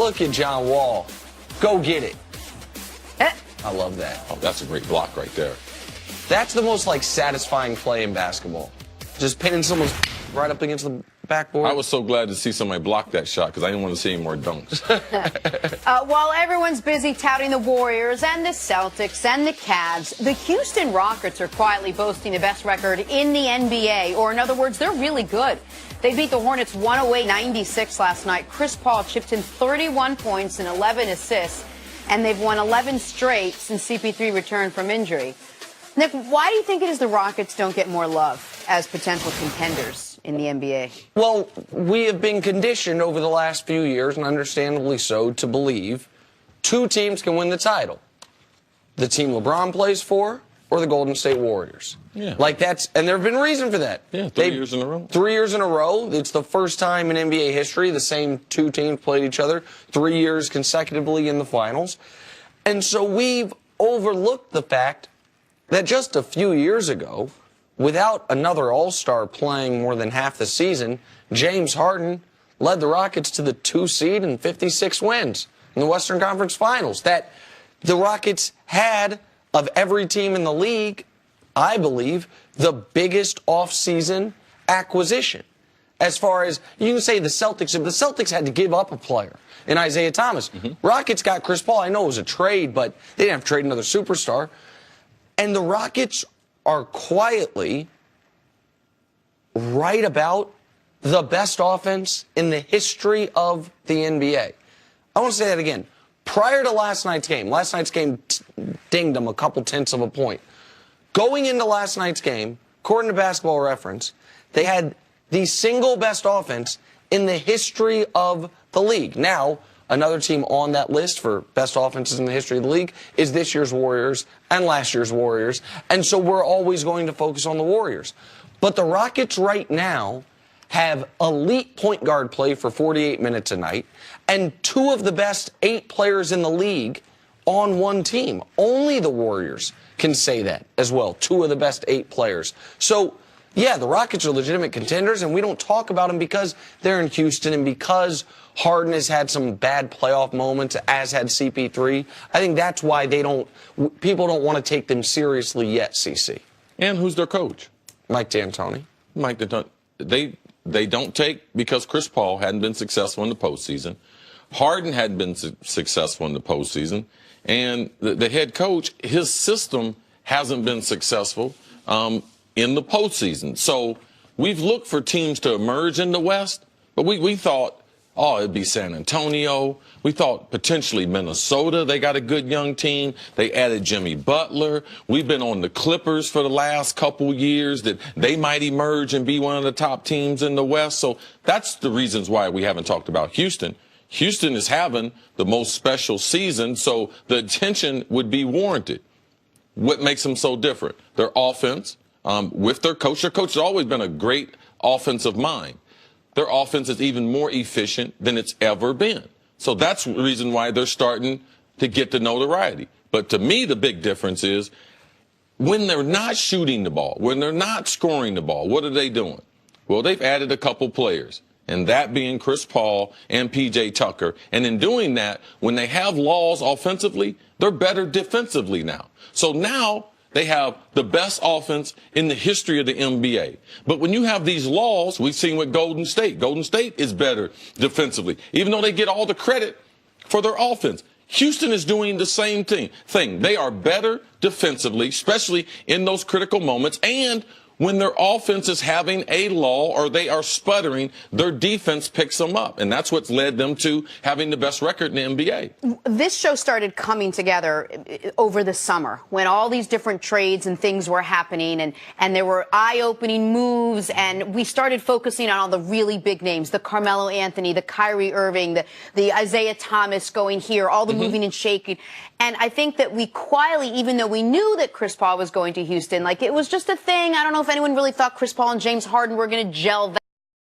Look at John Wall. Go get it. Eh. I love that. Oh, that's a great block right there. That's the most, like, satisfying play in basketball. Just pinning someone right up against the backboard. I was so glad to see somebody block that shot because I didn't want to see any more dunks. While everyone's busy touting the Warriors and the Celtics and the Cavs, the Houston Rockets are quietly boasting the best record in the NBA, or in other words, they're really good. They beat the Hornets 108-96 last night. Chris Paul chipped in 31 points and 11 assists, and they've won 11 straight since CP3 returned from injury. Nick, why do you think it is the Rockets don't get more love as potential contenders in the NBA? Well, we have been conditioned over the last few years, and understandably so, to believe two teams can win the title. The team LeBron plays for or the Golden State Warriors. Yeah. Like that's, and there have been reason for that. Yeah, 3 years in a row. 3 years in a row. It's the first time in NBA history the same two teams played each other 3 years consecutively in the finals. And so we've overlooked the fact that just a few years ago, without another All-Star playing more than half the season, James Harden led the Rockets to the 2 seed and 56 wins in the Western Conference Finals. That the Rockets had, of every team in the league, I believe, the biggest offseason acquisition. As far as, you can say the Celtics, if the Celtics had to give up a player in Isaiah Thomas. Rockets got Chris Paul. I know it was a trade, but they didn't have to trade another superstar. And the Rockets are quietly right about the best offense in the history of the NBA. I want to say that again. Prior to last night's game dinged them a couple tenths of a point. Going into last night's game, according to Basketball Reference, they had the single best offense in the history of the league. Now, another team on that list for best offenses in the history of the league is this year's Warriors and last year's Warriors. And so we're always going to focus on the Warriors. But the Rockets right now have elite point guard play for 48 minutes a night and 2 of the best 8 players in the league on one team. Only the Warriors can say that as well. 2 of the best 8 players. So, yeah, the Rockets are legitimate contenders, and we don't talk about them because they're in Houston and because Harden has had some bad playoff moments, as had CP3. I think that's why people don't want to take them seriously yet, CC. And who's their coach? Mike D'Antoni. Mike D'Antoni. They don't take because Chris Paul hadn't been successful in the postseason. Harden hadn't been successful in the postseason. And the head coach, his system hasn't been successful in the postseason. So we've looked for teams to emerge in the West, but we thought, oh, it'd be San Antonio. We thought potentially Minnesota. They got a good young team. They added Jimmy Butler. We've been on the Clippers for the last couple years that they might emerge and be one of the top teams in the West. So that's the reasons why we haven't talked about Houston. Houston is having the most special season, so the attention would be warranted. What makes them so different? Their offense, with their coach. Their coach has always been a great offensive mind. Their offense is even more efficient than it's ever been. So that's the reason why they're starting to get the notoriety. But to me, the big difference is when they're not shooting the ball, when they're not scoring the ball, what are they doing? Well, they've added a couple players, and that being Chris Paul and P.J. Tucker. And in doing that, when they have laws offensively, they're better defensively now. So now they have the best offense in the history of the NBA. But when you have these laws, we've seen with Golden State. Golden State is better defensively, even though they get all the credit for their offense. Houston is doing the same thing. They are better defensively, especially in those critical moments. And when their offense is having a lull or they are sputtering, their defense picks them up. And that's what's led them to having the best record in the NBA. This show started coming together over the summer when all these different trades and things were happening and there were eye-opening moves, and we started focusing on all the really big names, the Carmelo Anthony, the Kyrie Irving, the Isaiah Thomas going here, all the moving and shaking. And I think that we quietly, even though we knew that Chris Paul was going to Houston, like it was just a thing. I don't know if anyone really thought Chris Paul and James Harden were going to gel that